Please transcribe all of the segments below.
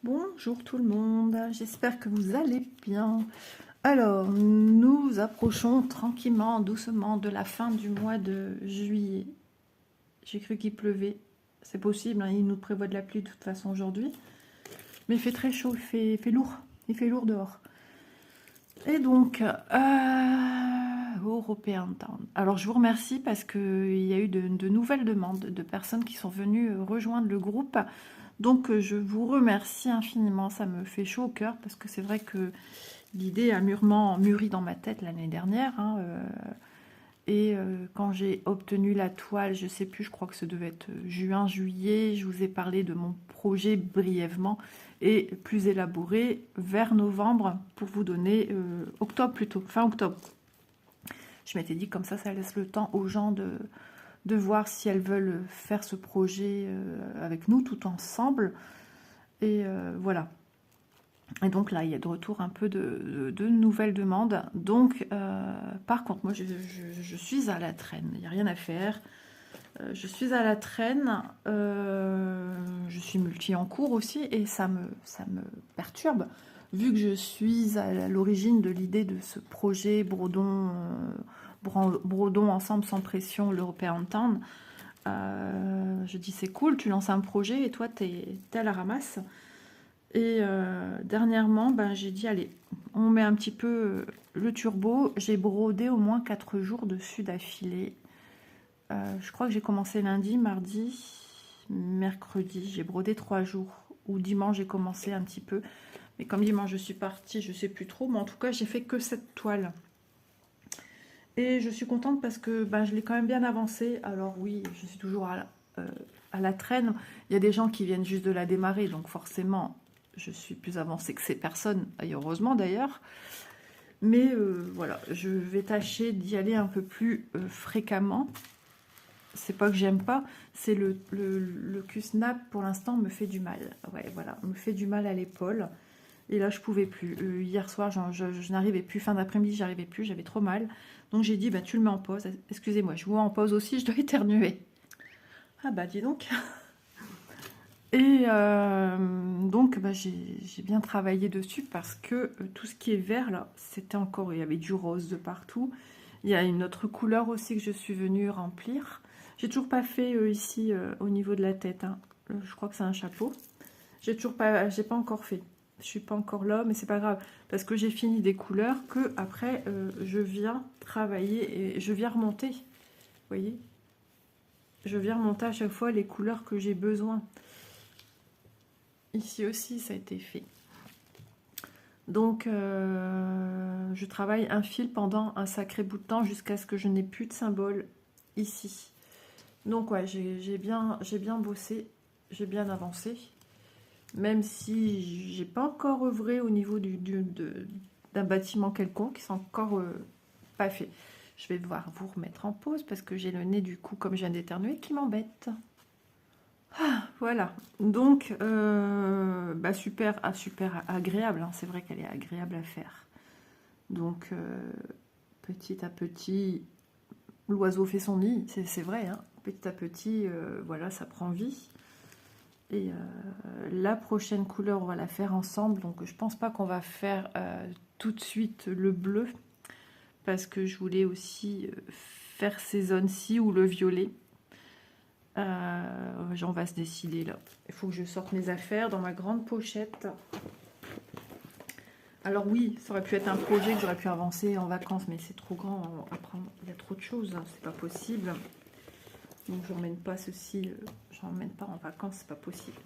Bonjour tout le monde, j'espère que vous allez bien. Alors, nous approchons tranquillement, doucement de la fin du mois de juillet. J'ai cru qu'il pleuvait, c'est possible, hein, il nous prévoit de la pluie de toute façon aujourd'hui. Mais il fait très chaud, il fait lourd, il fait lourd dehors. Et donc, European Town. Alors, je vous remercie parce qu'il y a eu de nouvelles demandes de personnes qui sont venues rejoindre le groupe. Donc, je vous remercie infiniment. Ça me fait chaud au cœur parce que c'est vrai que l'idée a mûrement mûri dans ma tête l'année dernière. Quand j'ai obtenu la toile, je sais plus, je crois que ça devait être juin, juillet, je vous ai parlé de mon projet brièvement et plus élaboré vers novembre pour vous donner octobre plutôt, fin octobre. Je m'étais dit comme ça laisse le temps aux gens de voir si elles veulent faire ce projet avec nous tout ensemble. Et voilà. Et donc là, il y a de retour un peu de nouvelles demandes. Donc, par contre, moi, je suis à la traîne. Il n'y a rien à faire. Je suis à la traîne. Je suis multi en cours aussi. Et ça me perturbe. Vu que je suis à l'origine de l'idée de ce projet Brodons ensemble sans pression, l'European Town, je dis c'est cool, tu lances un projet et toi, t'es à la ramasse. Et dernièrement, j'ai dit, allez, on met un petit peu le turbo. J'ai brodé au moins 4 jours dessus d'affilée. Je crois que j'ai commencé lundi, mardi, mercredi. J'ai brodé 3 jours. Ou dimanche, j'ai commencé un petit peu. Mais comme dimanche, je suis partie, je sais plus trop. Mais en tout cas, j'ai fait que cette toile. Et je suis contente parce que je l'ai quand même bien avancée. Alors oui, je suis toujours à la traîne. Il y a des gens qui viennent juste de la démarrer. Donc forcément, je suis plus avancée que ces personnes, et heureusement d'ailleurs. Mais voilà, je vais tâcher d'y aller un peu plus fréquemment. C'est pas que j'aime pas, c'est le Q-snap pour l'instant me fait du mal. Ouais, voilà, me fait du mal à l'épaule. Et là, je pouvais plus. Hier soir, je n'arrivais plus. Fin d'après-midi, j'arrivais plus. J'avais trop mal. Donc j'ai dit, tu le mets en pause. Excusez-moi, je vous mets en pause aussi. Je dois éternuer. Ah dis donc. Et donc, j'ai bien travaillé dessus parce que tout ce qui est vert, là, c'était encore... Il y avait du rose de partout. Il y a une autre couleur aussi que je suis venue remplir. J'ai toujours pas fait ici, au niveau de la tête. Hein. Je crois que c'est un chapeau. J'ai pas encore fait. Je suis pas encore là, mais c'est pas grave. Parce que j'ai fini des couleurs que après, je viens travailler et je viens remonter. Vous voyez? Je viens remonter à chaque fois les couleurs que j'ai besoin. Ici aussi, ça a été fait. Donc, je travaille un fil pendant un sacré bout de temps jusqu'à ce que je n'ai plus de symbole ici. Donc, ouais, j'ai bien bossé, j'ai bien avancé. Même si j'ai pas encore œuvré au niveau d'un bâtiment quelconque, c'est encore pas fait. Je vais devoir vous remettre en pause parce que j'ai le nez du coup, comme je viens d'éternuer, qui m'embête. Voilà, donc super, super agréable, hein. C'est vrai qu'elle est agréable à faire. Donc petit à petit, l'oiseau fait son nid, c'est vrai, hein. Petit à petit, voilà, ça prend vie. Et la prochaine couleur, on va la faire ensemble, donc je pense pas qu'on va faire tout de suite le bleu, parce que je voulais aussi faire ces zones-ci ou le violet. On va se décider là. Il faut que je sorte mes affaires dans ma grande pochette. Alors oui, ça aurait pu être un projet que j'aurais pu avancer en vacances, mais c'est trop grand à prendre. Il y a trop de choses, hein, c'est pas possible. Donc je n'emmène pas ceci, je n'emmène pas en vacances, c'est pas possible.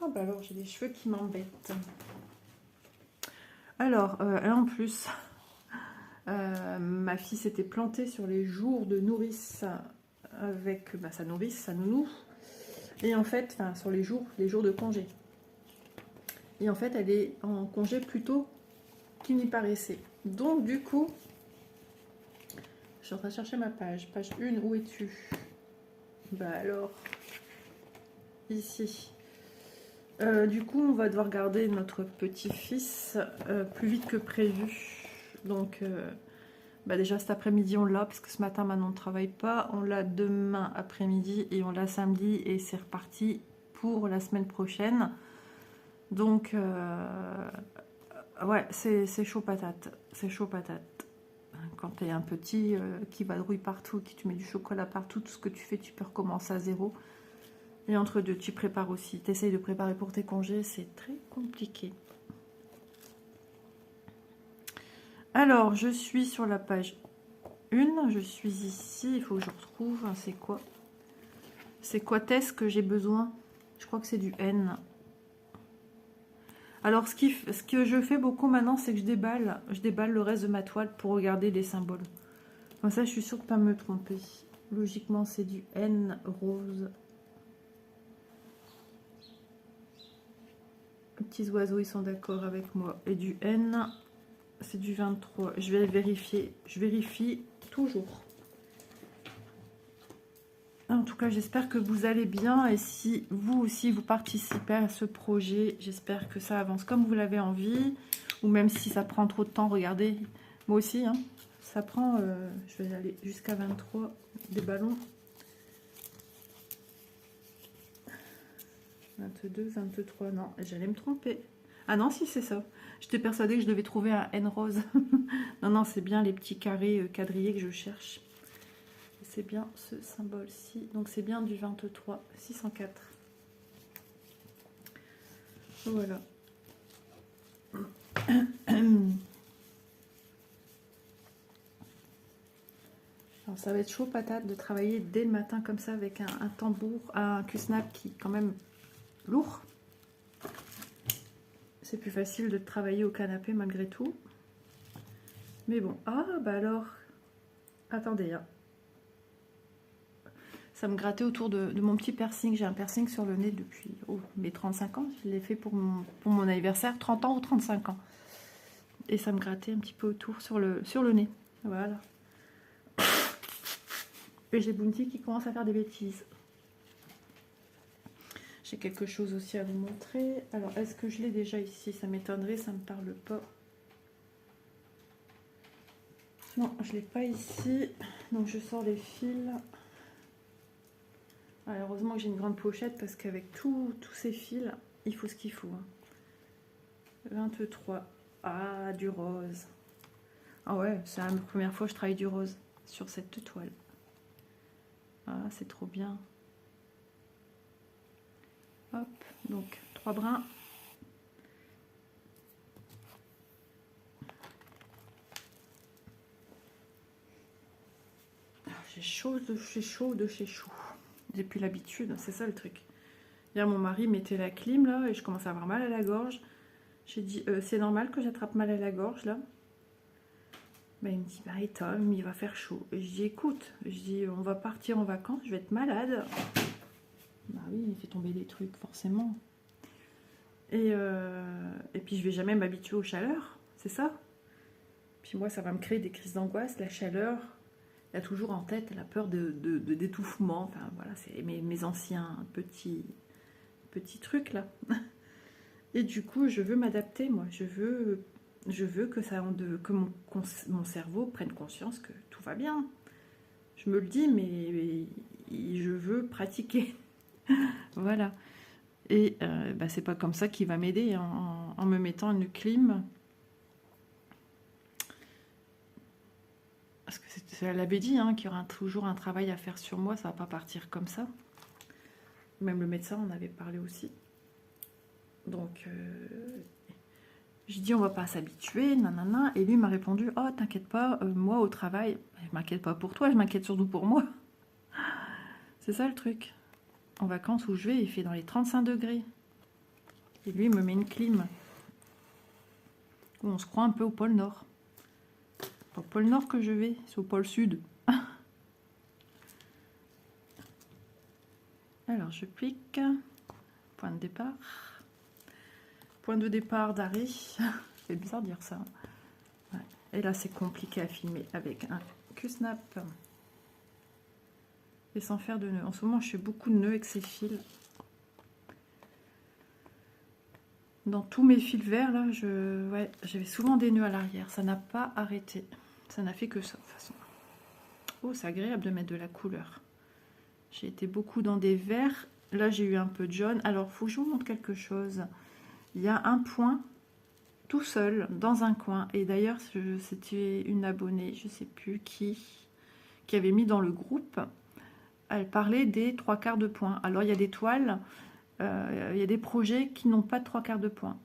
Ah alors j'ai des cheveux qui m'embêtent. Alors, en plus, ma fille s'était plantée sur les jours de nourrice avec sa nourrice, sa nounou. Et en fait, sur les jours de congé. Et en fait, elle est en congé plus tôt qu'il n'y paraissait. Donc, du coup, je suis en train de chercher ma page. Page 1, où es-tu? Alors, ici. Du coup, on va devoir garder notre petit-fils plus vite que prévu. Donc, déjà cet après-midi, on l'a, parce que ce matin, Manon ne travaille pas. On l'a demain après-midi et on l'a samedi. Et c'est reparti pour la semaine prochaine. Donc, ouais, c'est chaud patate. C'est chaud patate. Quand tu es un petit qui vadrouille partout, qui tu mets du chocolat partout, tout ce que tu fais, tu peux recommencer à zéro. Et entre deux, tu prépares aussi. Tu essayes de préparer pour tes congés, c'est très compliqué. Alors, je suis sur la page 1. Je suis ici. Il faut que je retrouve. C'est quoi? C'est quoi test que j'ai besoin? Je crois que c'est du N. Alors, ce que je fais beaucoup maintenant, c'est que je déballe le reste de ma toile pour regarder les symboles. Comme ça, je suis sûre de ne pas me tromper. Logiquement, c'est du N rose. Les petits oiseaux, ils sont d'accord avec moi. Et du N, c'est du 23. Je vais vérifier. Je vérifie toujours. En tout cas, j'espère que vous allez bien. Et si vous aussi, vous participez à ce projet, j'espère que ça avance comme vous l'avez envie. Ou même si ça prend trop de temps, regardez. Moi aussi, hein, ça prend... je vais aller jusqu'à 23 des ballons. 22, 23, non, j'allais me tromper. Ah non, si c'est ça. J'étais persuadée que je devais trouver un N rose. Non, non, c'est bien les petits carrés quadrillés que je cherche. C'est bien ce symbole-ci. Donc c'est bien du 23, 604. Voilà. Alors ça va être chaud patate de travailler dès le matin comme ça avec un tambour, un Q-snap qui est quand même lourd. C'est plus facile de travailler au canapé malgré tout. Mais bon, ah bah alors, attendez, hein. Ça me grattait autour de mon petit piercing. J'ai un piercing sur le nez depuis mes 35 ans. Je l'ai fait pour mon anniversaire, 30 ans ou 35 ans. Et ça me grattait un petit peu autour sur le nez. Voilà. Et j'ai Bounty qui commence à faire des bêtises. J'ai quelque chose aussi à vous montrer. Alors, est-ce que je l'ai déjà ici? Ça m'étonnerait, ça ne me parle pas. Non, je ne l'ai pas ici. Donc, je sors les fils. Alors, heureusement que j'ai une grande pochette parce qu'avec tous ces fils, il faut ce qu'il faut. 23. Ah, du rose. Ah ouais, c'est la première fois que je travaille du rose sur cette toile. Ah, c'est trop bien. Hop, donc 3 brins. J'ai chaud de chez chaud de chez chaud. J'ai plus l'habitude, c'est ça le truc. Hier, mon mari mettait la clim là et je commençais à avoir mal à la gorge. J'ai dit, c'est normal que j'attrape mal à la gorge là? Ben, il me dit, bah Tom, il va faire chaud. Et je dis, écoute, je dis, on va partir en vacances, je vais être malade. Bah oui, il fait tomber des trucs forcément. Et puis je vais jamais m'habituer aux chaleurs, c'est ça. Puis moi, ça va me créer des crises d'angoisse, la chaleur. Il y a toujours en tête la peur d'étouffement. Enfin voilà, c'est mes anciens petits trucs là. Et du coup, je veux m'adapter, moi. Je veux que mon cerveau prenne conscience que tout va bien. Je me le dis, mais je veux pratiquer. Voilà. Et bah, c'est pas comme ça qu'il va m'aider en me mettant une clim. Parce que elle l'avait dit, hein, qu'il y aura toujours un travail à faire sur moi, ça va pas partir comme ça. Même le médecin en avait parlé aussi. Donc, je dis on va pas s'habituer, nanana. Et lui m'a répondu, oh t'inquiète pas, moi au travail, je m'inquiète pas pour toi, je m'inquiète surtout pour moi. C'est ça le truc. En vacances où je vais, il fait dans les 35 degrés. Et lui, il me met une clim. On se croit un peu au pôle Nord. C'est pas au pôle Nord que je vais, c'est au pôle Sud. Alors, je pique. Point de départ. Point de départ d'arrêt. C'est bizarre de dire ça. Ouais. Et là, c'est compliqué à filmer avec un Q-snap. Et sans faire de nœuds. En ce moment, je fais beaucoup de nœuds avec ces fils. Dans tous mes fils verts, là, j'avais souvent des nœuds à l'arrière. Ça n'a pas arrêté. Ça n'a fait que ça, de toute façon. Oh, c'est agréable de mettre de la couleur. J'ai été beaucoup dans des verts Là, j'ai eu un peu de jaune. Alors, il faut que je vous montre quelque chose. Il y a un point tout seul dans un coin. Et d'ailleurs, c'était une abonnée, je ne sais plus qui avait mis dans le groupe. Elle parlait des 3/4 de point. Alors, il y a des toiles, il y a des projets qui n'ont pas de 3/4 de point.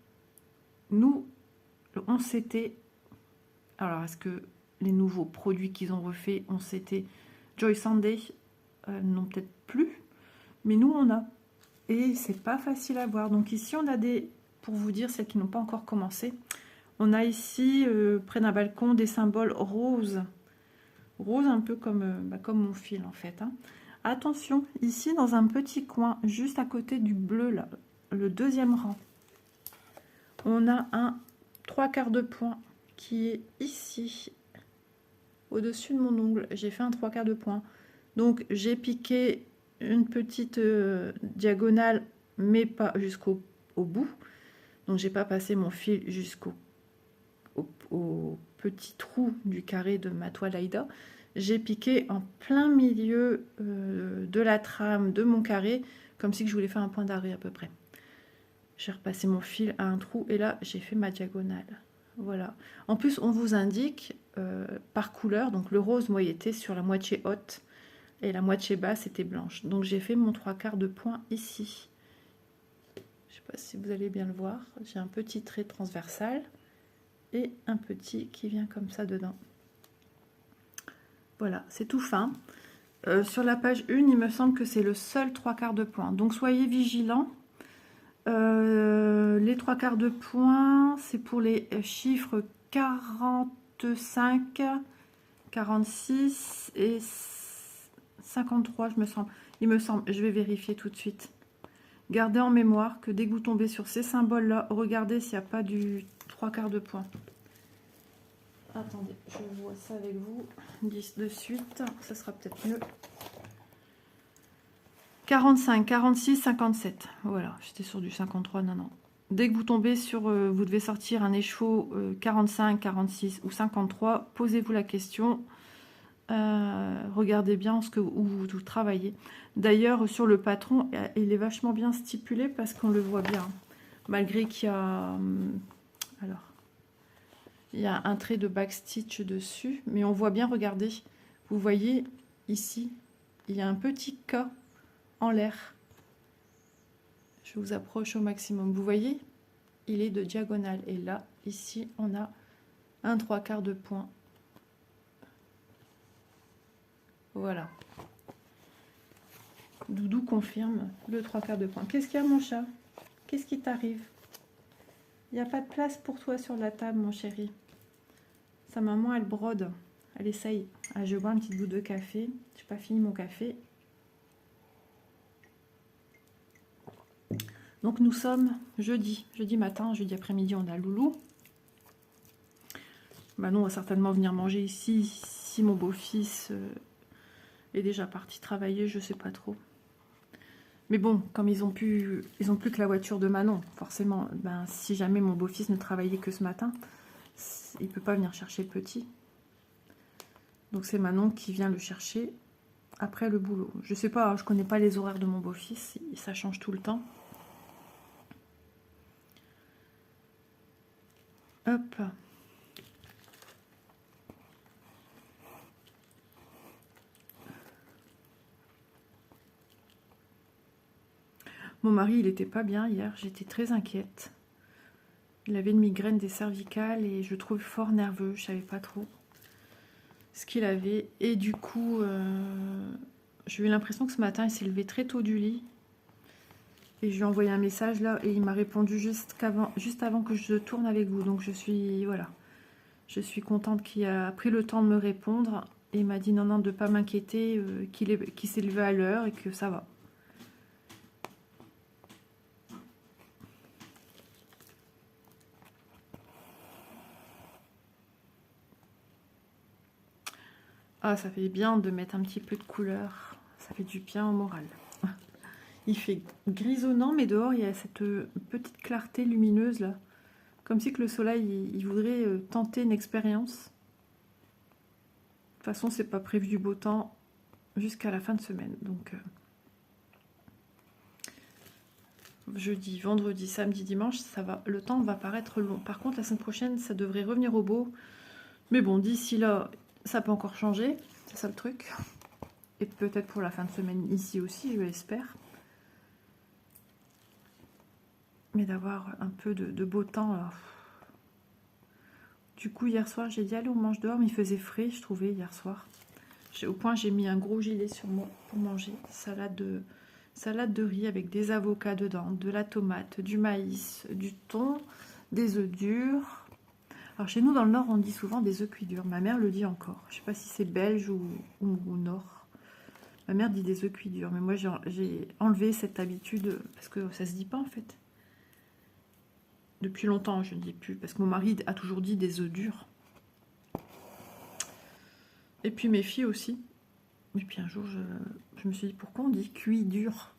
Nous, le 11CT, alors est-ce que les nouveaux produits qu'ils ont refait 11CT, Joy Sunday, n'ont peut-être plus, mais nous, on a. Et c'est pas facile à voir. Donc ici, on a des, pour vous dire, celles qui n'ont pas encore commencé, on a ici, près d'un balcon, des symboles roses. Rose un peu comme mon fil en fait. Hein. Attention, ici dans un petit coin, juste à côté du bleu, là, le deuxième rang, on a un 3/4 de point qui est ici, au-dessus de mon ongle. J'ai fait un 3/4 de point. Donc j'ai piqué une petite diagonale, mais pas jusqu'au bout. Donc j'ai pas passé mon fil jusqu'au au petit trou du carré de ma toile Aïda. J'ai piqué en plein milieu de la trame de mon carré, comme si je voulais faire un point d'arrêt à peu près. J'ai repassé mon fil à un trou et là j'ai fait ma diagonale. Voilà. En plus on vous indique par couleur, donc le rose moi il était sur la moitié haute et la moitié basse était blanche. Donc j'ai fait mon 3/4 de point ici. Je sais pas si vous allez bien le voir. J'ai un petit trait transversal et un petit qui vient comme ça dedans. Voilà, c'est tout fin. Sur la page 1, il me semble que c'est le seul 3/4 de point. Donc soyez vigilants. Les 3/4 de point, c'est pour les chiffres 45, 46 et 53, il me semble. Je vais vérifier tout de suite. Gardez en mémoire que dès que vous tombez sur ces symboles-là, regardez s'il n'y a pas du 3/4 de point. Attendez, je vois ça avec vous. 10 de suite, ça sera peut-être mieux. 45, 46, 57. Voilà, j'étais sur du 53, non. Dès que vous tombez sur, vous devez sortir un écheveau 45, 46 ou 53, posez-vous la question. Regardez bien où vous travaillez. D'ailleurs, sur le patron, il est vachement bien stipulé parce qu'on le voit bien. Malgré qu'il y a... alors... il y a un trait de backstitch dessus, mais on voit bien, regardez, vous voyez ici, il y a un petit K en l'air. Je vous approche au maximum. Vous voyez, il est de diagonale. Et là, ici, on a un 3/4 de point. Voilà. Doudou confirme le 3/4 de point. Qu'est-ce qu'il y a, mon chat? Qu'est-ce qui t'arrive? Il n'y a pas de place pour toi sur la table, mon chéri. Sa maman, elle brode. Elle essaye. Ah, je bois un petit bout de café. Je n'ai pas fini mon café. Donc nous sommes jeudi matin, jeudi après-midi, on a Loulou. Bah non, on va certainement venir manger ici si mon beau-fils est déjà parti travailler, je sais pas trop. Mais bon, comme ils ont plus que la voiture de Manon, forcément, ben, si jamais mon beau-fils ne travaillait que ce matin, il peut pas venir chercher petit. Donc c'est Manon qui vient le chercher après le boulot. Je sais pas, je connais pas les horaires de mon beau-fils, ça change tout le temps. Hop. Mon mari, il était pas bien hier, j'étais très inquiète. Il avait une migraine des cervicales et je le trouve fort nerveux, je savais pas trop ce qu'il avait. Et du coup, j'ai eu l'impression que ce matin, il s'est levé très tôt du lit. Et je lui ai envoyé un message là et il m'a répondu juste avant que je tourne avec vous. Donc je suis contente qu'il a pris le temps de me répondre. Et il m'a dit non, de ne pas m'inquiéter, qu'il s'est levé à l'heure et que ça va. Ah, ça fait bien de mettre un petit peu de couleur. Ça fait du bien au moral. Il fait grisonnant, mais dehors, il y a cette petite clarté lumineuse là. Comme si que le soleil, il voudrait tenter une expérience. De toute façon, c'est pas prévu du beau temps jusqu'à la fin de semaine. Donc, jeudi, vendredi, samedi, dimanche, ça va, le temps va paraître long. Par contre, la semaine prochaine, ça devrait revenir au beau. Mais bon, d'ici là, ça peut encore changer. C'est ça le truc. Et peut-être pour la fin de semaine ici aussi, je l'espère. Mais d'avoir un peu de beau temps. Alors. Du coup, hier soir, j'ai dit allez, on mange dehors, mais il faisait frais, je trouvais, hier soir. Au point, j'ai mis un gros gilet sur moi pour manger. Salade de riz avec des avocats dedans, de la tomate, du maïs, du thon, des œufs durs. Alors chez nous, dans le Nord, on dit souvent des œufs cuits durs. Ma mère le dit encore. Je ne sais pas si c'est belge ou Nord. Ma mère dit des œufs cuits durs. Mais moi, j'ai enlevé cette habitude parce que ça se dit pas en fait. Depuis longtemps, je ne dis plus. Parce que mon mari a toujours dit des œufs durs. Et puis mes filles aussi. Et puis un jour, je me suis dit, pourquoi on dit cuit dur?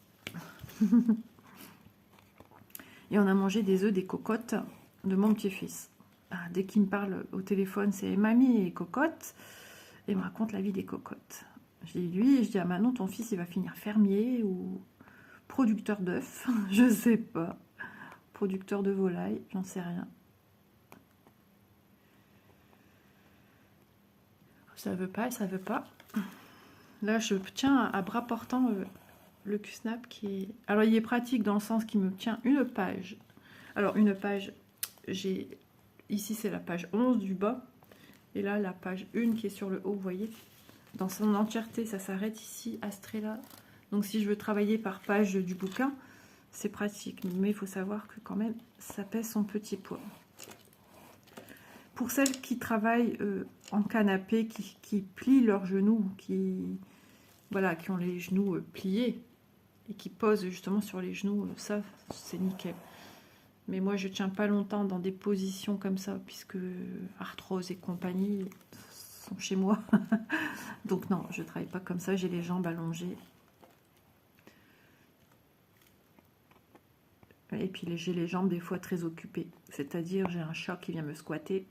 Et on a mangé des œufs, des cocottes de mon petit-fils. Ah, dès qu'il me parle au téléphone, c'est mamie et cocotte. Et il me raconte la vie des cocottes. Je dis lui, je dis à Manon, ton fils, il va finir fermier ou producteur d'œufs. Je sais pas. Producteur de volailles, j'en sais rien. Ça veut pas et ça veut pas. Là, je tiens à bras portant le QSnap qui est... Alors, il est pratique dans le sens qu'il me tient une page. Alors, une page, j'ai... Ici, c'est la page 11 du bas. Et là, la page 1 qui est sur le haut, vous voyez. Dans son entièreté, ça s'arrête ici, à ce trait-là. Donc, si je veux travailler par page du bouquin, c'est pratique. Mais il faut savoir que quand même, ça pèse son petit poids. Pour celles qui travaillent en canapé, qui plient leurs genoux, voilà, qui ont les genoux pliés et qui posent justement sur les genoux, ça, c'est nickel. Mais moi, je tiens pas longtemps dans des positions comme ça, puisque arthrose et compagnie sont chez moi. Donc non, je travaille pas comme ça, j'ai les jambes allongées. Et puis j'ai les jambes des fois très occupées. C'est-à-dire, j'ai un chat qui vient me squatter.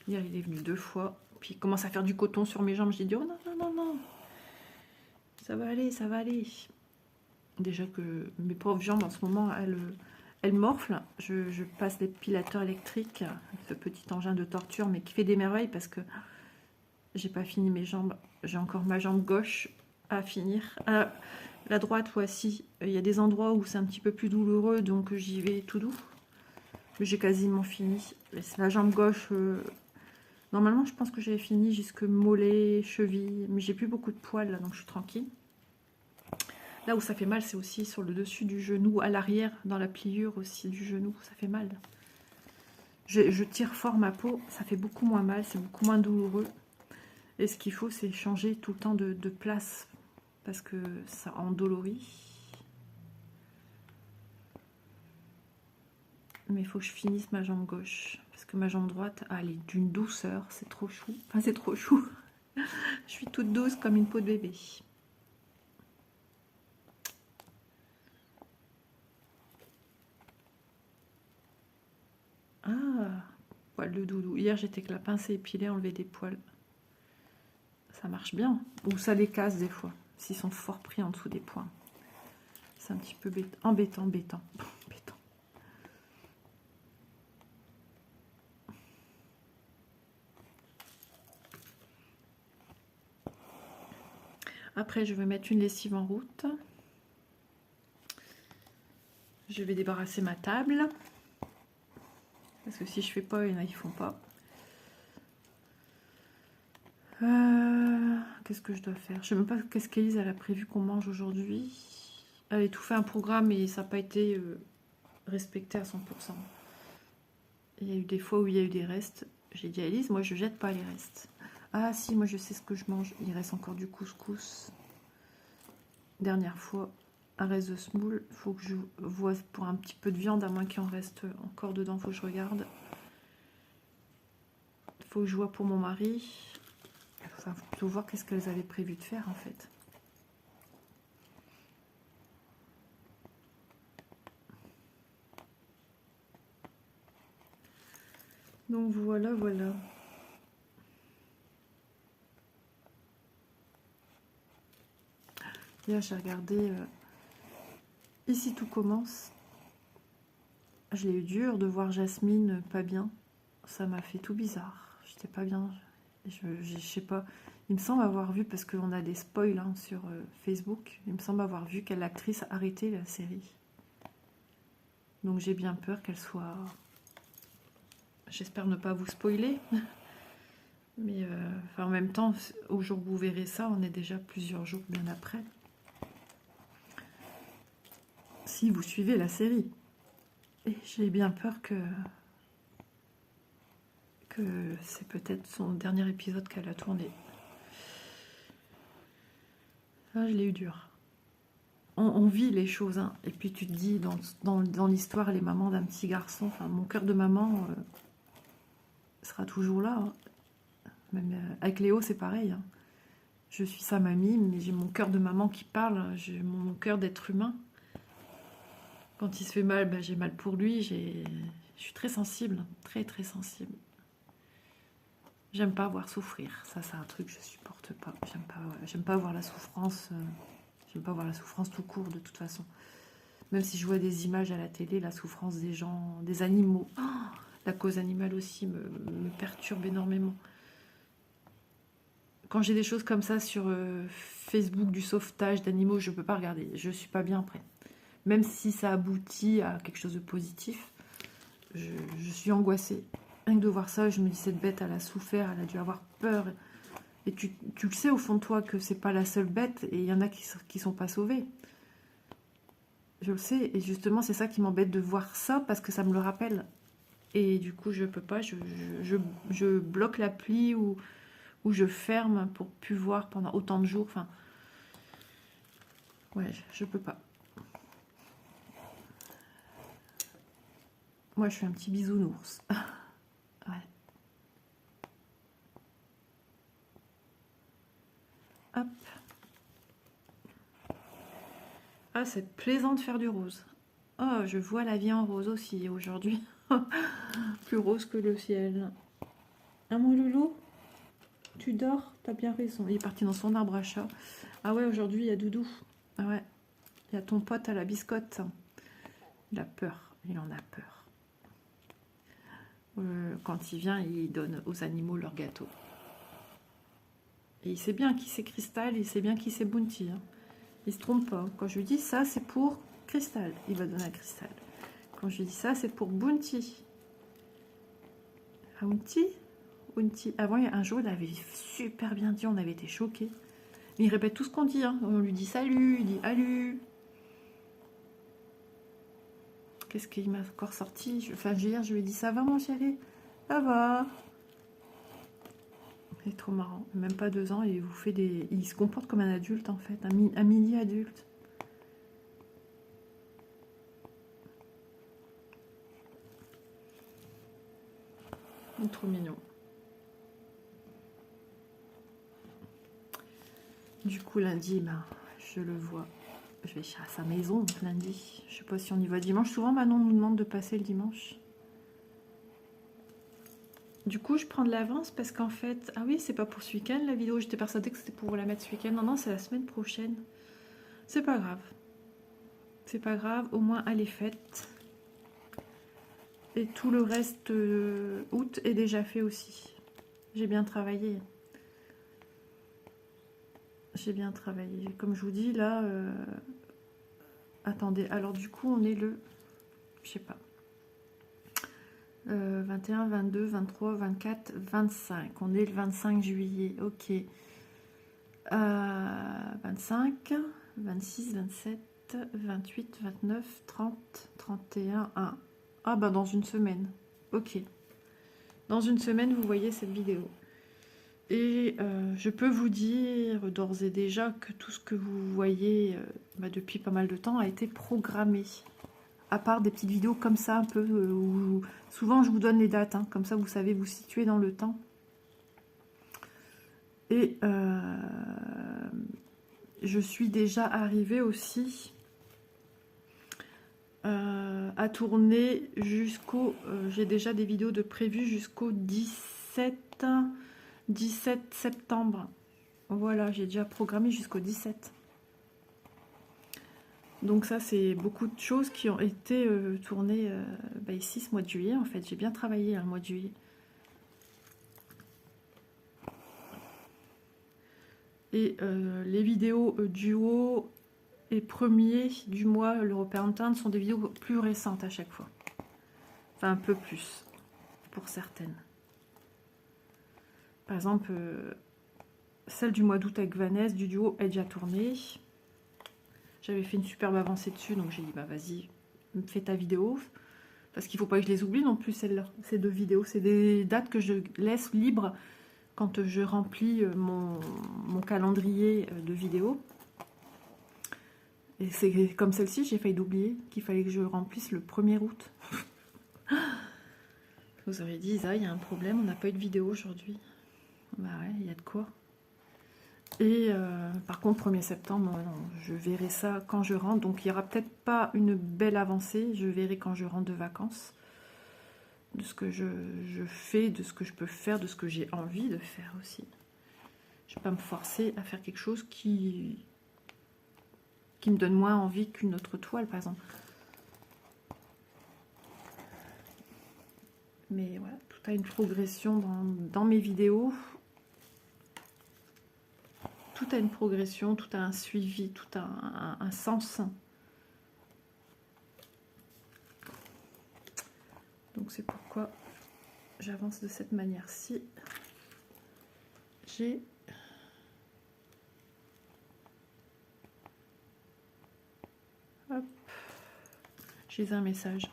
Hier, il est venu 2 fois. Puis il commence à faire du coton sur mes jambes. Je dis, oh non, non, non, non. Ça va aller, ça va aller. Déjà que mes pauvres jambes, en ce moment, elles morflent. Je passe l'épilateur électrique, ce petit engin de torture, mais qui fait des merveilles parce que j'ai pas fini mes jambes. J'ai encore ma jambe gauche à finir. La droite, voici. Il y a des endroits où c'est un petit peu plus douloureux, donc j'y vais tout doux. Mais j'ai quasiment fini. C'est la jambe gauche... Normalement, je pense que j'ai fini jusque mollet, cheville, mais j'ai plus beaucoup de poils là, donc je suis tranquille. Là où ça fait mal, c'est aussi sur le dessus du genou, à l'arrière, dans la pliure aussi du genou, ça fait mal. Je tire fort ma peau, ça fait beaucoup moins mal, c'est beaucoup moins douloureux. Et ce qu'il faut, c'est changer tout le temps de place, parce que ça endolorit. Mais il faut que je finisse ma jambe gauche. Parce que ma jambe droite, elle est d'une douceur. C'est trop chou. Enfin, c'est trop chou. Je suis toute douce comme une peau de bébé. Ah, poil de doudou. Hier, j'étais avec la pince épilée, enlever des poils. Ça marche bien. Ou ça les casse des fois. S'ils sont fort pris en dessous des poings. C'est un petit peu embêtant. Après, je vais mettre une lessive en route. Je vais débarrasser ma table. Parce que si je fais pas, il y en a qui font pas. Qu'est-ce que je dois faire? Je sais même pas qu'est-ce qu'Élise a prévu qu'on mange aujourd'hui. Elle avait tout fait un programme et ça n'a pas été respecté à 100%. Il y a eu des fois où il y a eu des restes. J'ai dit à Élise, moi je jette pas les restes. Ah si, moi je sais ce que je mange. Il reste encore du couscous. Dernière fois, un reste de semoule. Il faut que je vois pour un petit peu de viande, à moins qu'il en reste encore dedans. Il faut que je regarde. Il faut que je vois pour mon mari. Enfin, faut plutôt voir qu'est-ce qu'elles avaient prévu de faire en fait. Donc voilà. Hier j'ai regardé Ici tout commence. Je l'ai eu dur de voir Jasmine pas bien. Ça m'a fait tout bizarre. J'étais pas bien. Je sais pas. Il me semble avoir vu, parce qu'on a des spoils hein, sur Facebook, il me semble avoir vu que l'actrice a arrêté la série. Donc j'ai bien peur qu'elle soit... J'espère ne pas vous spoiler. Mais en même temps, au jour où vous verrez ça, on est déjà plusieurs jours bien après. Si vous suivez la série. Et j'ai bien peur que c'est peut-être son dernier épisode qu'elle a tourné. Ah, je l'ai eu dur. On vit les choses, hein. Et puis tu te dis, dans l'histoire, les mamans d'un petit garçon, enfin, mon cœur de maman sera toujours là. Hein. Même avec Léo, c'est pareil. Hein. Je suis sa mamie, mais j'ai mon cœur de maman qui parle, j'ai mon cœur d'être humain. Quand il se fait mal, ben, j'ai mal pour lui, je suis très sensible, très très sensible. J'aime pas voir souffrir, ça c'est un truc que je supporte pas. J'aime pas voir la souffrance, j'aime pas voir la souffrance tout court de toute façon. Même si je vois des images à la télé, la souffrance des gens, des animaux, oh, la cause animale aussi me perturbe énormément. Quand j'ai des choses comme ça sur Facebook, du sauvetage d'animaux, je peux pas regarder, je suis pas bien après. Même si ça aboutit à quelque chose de positif, je suis angoissée. Rien que de voir ça, je me dis, cette bête, elle a souffert, elle a dû avoir peur. Et tu le sais au fond de toi que c'est pas la seule bête, et il y en a qui sont pas sauvés. Je le sais, et justement, c'est ça qui m'embête de voir ça, parce que ça me le rappelle. Et du coup, je peux pas, je bloque l'appli ou je ferme pour plus voir pendant autant de jours. Enfin, ouais, je peux pas. Moi, je suis un petit bisounours. Ouais. Hop. Ah, c'est plaisant de faire du rose. Oh, je vois la vie en rose aussi aujourd'hui. Plus rose que le ciel. Ah, mon loulou, tu dors? T'as bien raison. Il est parti dans son arbre à chat. Ah ouais, aujourd'hui, il y a Doudou. Ah ouais, il y a ton pote à la biscotte. Il a peur. Il en a peur. Quand il vient, il donne aux animaux leur gâteau. Et il sait bien qui c'est Cristal, il sait bien qui c'est Bounty. Hein. Il se trompe pas. Quand je lui dis ça, c'est pour Cristal, il va donner à Cristal. Quand je lui dis ça, c'est pour Bounty. Bounty? Bounty. Avant, un jour, il avait super bien dit, on avait été choqués. Mais il répète tout ce qu'on dit. Hein. On lui dit salut, il dit alu. Qu'est-ce qu'il m'a encore sorti? Enfin, hier, je lui ai dit ça va, mon chéri? Ça va. C'est trop marrant. Même pas 2 ans, il vous fait des. Il se comporte comme un adulte en fait, un mini adulte. Il est trop mignon. Du coup, lundi, ben, je le vois. Je vais à sa maison lundi. Je sais pas si on y va dimanche. Souvent, Manon nous demande de passer le dimanche. Du coup, je prends de l'avance parce qu'en fait... Ah oui, c'est pas pour ce week-end la vidéo. J'étais persuadée que c'était pour la mettre ce week-end. Non, non, c'est la semaine prochaine. C'est pas grave. C'est pas grave. Au moins, elle est faite. Et tout le reste août est déjà fait aussi. J'ai bien travaillé. J'ai bien travaillé. Comme je vous dis, là... Attendez, alors du coup, on est le... Je sais pas. 21, 22, 23, 24, 25. On est le 25 juillet. Ok. 25, 26, 27, 28, 29, 30, 31, 1. Ah bah dans une semaine. Ok. Dans une semaine, vous voyez cette vidéo. Et je peux vous dire d'ores et déjà que tout ce que vous voyez depuis pas mal de temps a été programmé. À part des petites vidéos comme ça, un peu, où souvent je vous donne les dates, hein, comme ça vous savez vous situer dans le temps. Et je suis déjà arrivée aussi à tourner jusqu'au... j'ai déjà des vidéos de prévues jusqu'au 17 septembre. Voilà, j'ai déjà programmé jusqu'au 17. Donc ça, c'est beaucoup de choses qui ont été tournées ici ce mois de juillet. En fait, j'ai bien travaillé le mois de juillet. Et les vidéos duo et premiers du mois, l'European Town, sont des vidéos plus récentes à chaque fois. Enfin, un peu plus, pour certaines. Par exemple, celle du mois d'août avec Vanessa, du duo, est déjà tournée. J'avais fait une superbe avancée dessus, donc j'ai dit, bah vas-y, fais ta vidéo. Parce qu'il ne faut pas que je les oublie non plus, celles-là. Ces deux vidéos, c'est des dates que je laisse libres quand je remplis mon calendrier de vidéos. Et c'est comme celle-ci, j'ai failli d'oublier qu'il fallait que je remplisse le 1er août. Vous aurez dit, Isa, il y a un problème, on n'a pas eu de vidéo aujourd'hui. Bah ouais, il y a de quoi. Et par contre, 1er septembre, non, je verrai ça quand je rentre. Donc il n'y aura peut-être pas une belle avancée, je verrai quand je rentre de vacances. De ce que je fais, de ce que je peux faire, de ce que j'ai envie de faire aussi. Je ne vais pas me forcer à faire quelque chose qui me donne moins envie qu'une autre toile, par exemple. Mais voilà, tout a une progression dans mes vidéos. Tout a une progression, tout a un suivi, tout a un sens. Donc c'est pourquoi j'avance de cette manière-ci. J'ai un message.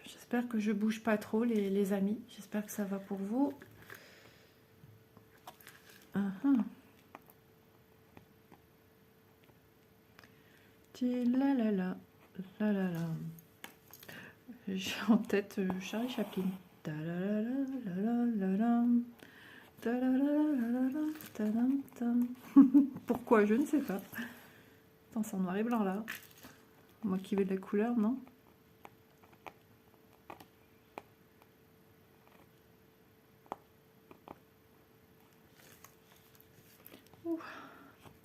J'espère que je bouge pas trop les amis. J'espère que ça va pour vous. La la la, la la la. J'ai en tête Charlie Chaplin. Ta la la la la la la. Ta la la la la la, ta dam tam. Pourquoi, je ne sais pas. Attends, c'est en noir et blanc là. Moi qui veux de la couleur, non?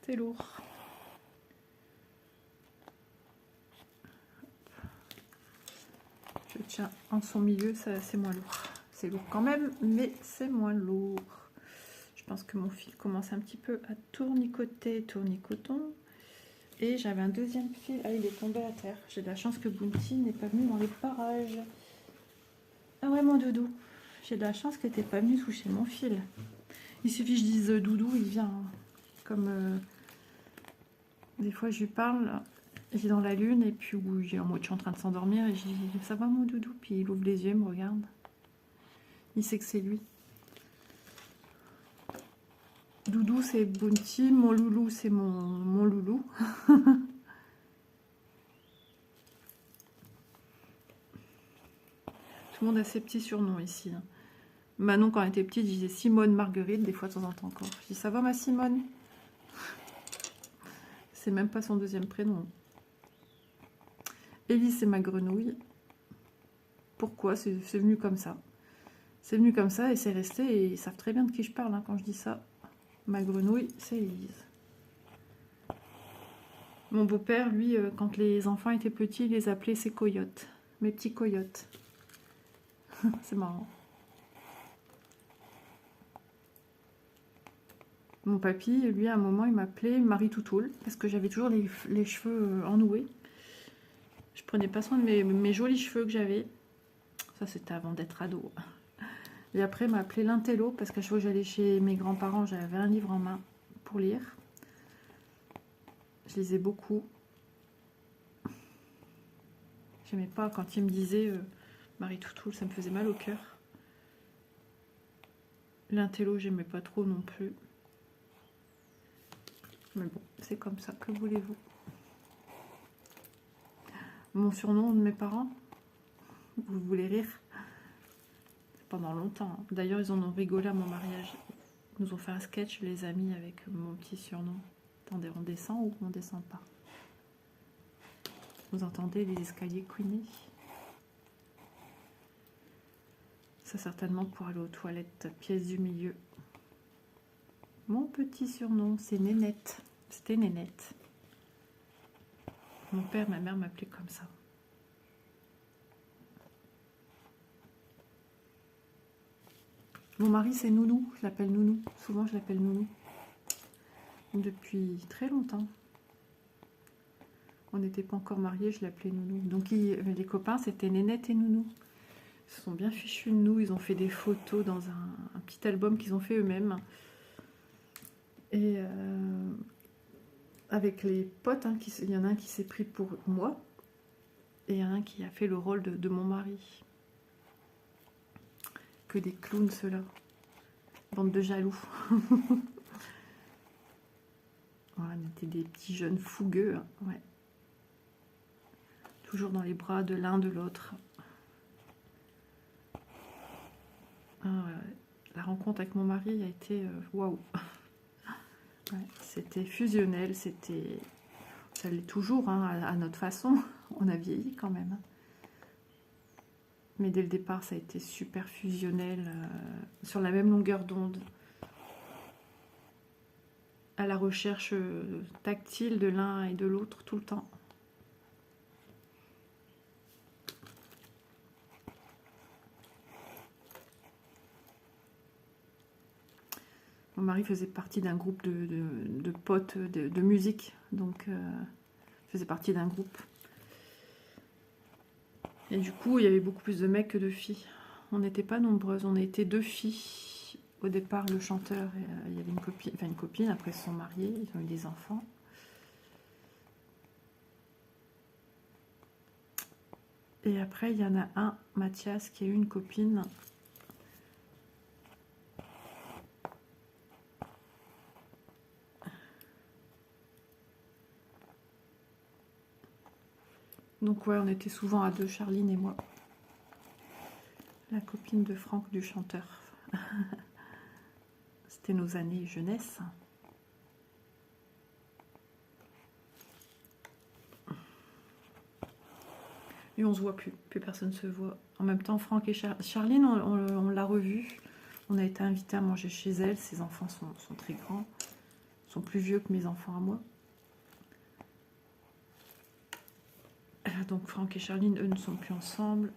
C'est lourd. Je tiens en son milieu, ça c'est moins lourd. C'est lourd quand même, mais c'est moins lourd. Je pense que mon fil commence un petit peu à tournicoter, tournicoton. Et j'avais un deuxième fil. Ah, il est tombé à terre. J'ai de la chance que Bounty n'est pas venu dans les parages. Ah ouais, mon doudou. J'ai de la chance que tu n'es pas venu toucher mon fil. Il suffit que je dise doudou, il vient. Comme des fois je lui parle, il est dans la lune et puis où il est en mode je suis en train de s'endormir et je dis ça va mon doudou, puis il ouvre les yeux, il me regarde. Il sait que c'est lui. Doudou c'est Bounty, mon loulou c'est mon loulou. Tout le monde a ses petits surnoms ici. Manon quand elle était petite disait Simone Marguerite, des fois de temps en temps encore. Je dis ça va ma Simone? C'est même pas son deuxième prénom. Ellie c'est ma grenouille. Pourquoi? C'est venu comme ça. C'est venu comme ça et c'est resté et ils savent très bien de qui je parle hein, quand je dis ça. Ma grenouille, c'est Elise. Mon beau-père, lui, quand les enfants étaient petits, il les appelait ses coyotes. Mes petits coyotes. C'est marrant. Mon papy, lui, à un moment, il m'appelait Marie Toutoule parce que j'avais toujours les cheveux ennoués. Je prenais pas soin de mes jolis cheveux que j'avais. Ça, c'était avant d'être ado. Et après, il m'a appelé Lintello parce qu'à chaque fois que j'allais chez mes grands-parents, j'avais un livre en main pour lire. Je lisais beaucoup. J'aimais pas quand il me disait Marie Toutoule, ça me faisait mal au cœur. L'intello, j'aimais pas trop non plus. Mais bon, c'est comme ça, que voulez-vous? Mon surnom de mes parents, vous voulez rire? Pendant longtemps. D'ailleurs, ils en ont rigolé à mon mariage. Ils nous ont fait un sketch, les amis, avec mon petit surnom. Attendez, on descend ou on descend pas? Vous entendez les escaliers couiner? Ça certainement pour aller aux toilettes, pièce du milieu. Mon petit surnom, c'est Nénette. C'était Nénette. Mon père, ma mère m'appelait comme ça. Mon mari, c'est Nounou. Je l'appelle Nounou. Souvent, je l'appelle Nounou. Depuis très longtemps. On n'était pas encore mariés, je l'appelais Nounou. Donc, les copains, c'était Nénette et Nounou. Ils se sont bien fichus de nous. Ils ont fait des photos dans un petit album qu'ils ont fait eux-mêmes. Et avec les potes, hein, il y en a un qui s'est pris pour moi. Et il y en a un qui a fait le rôle de mon mari. Que des clowns, ceux-là. Bande de jaloux. Voilà, on était des petits jeunes fougueux. Hein, ouais. Toujours dans les bras de l'un de l'autre. Ah, ouais. La rencontre avec mon mari a été waouh. Ouais, c'était fusionnel, c'était... Ça l'est toujours, hein, à notre façon. On a vieilli quand même. Mais dès le départ, ça a été super fusionnel, sur la même longueur d'onde. À la recherche tactile de l'un et de l'autre tout le temps. Mon mari faisait partie d'un groupe de potes de musique, donc faisait partie d'un groupe. Et du coup, il y avait beaucoup plus de mecs que de filles. On n'était pas nombreuses, on était 2 filles. Au départ, le chanteur, il y avait une copine, après ils se sont mariés, ils ont eu des enfants. Et après, il y en a un, Mathias, qui a eu une copine. Donc ouais, on était souvent à 2, Charline et moi. La copine de Franck, du chanteur. C'était nos années jeunesse. Et on se voit plus personne se voit. En même temps, Franck et Charline, on l'a revue. On a été invités à manger chez elle. Ses enfants sont très grands. Ils sont plus vieux que mes enfants à moi. Donc Franck et Charline, eux, ne sont plus ensemble.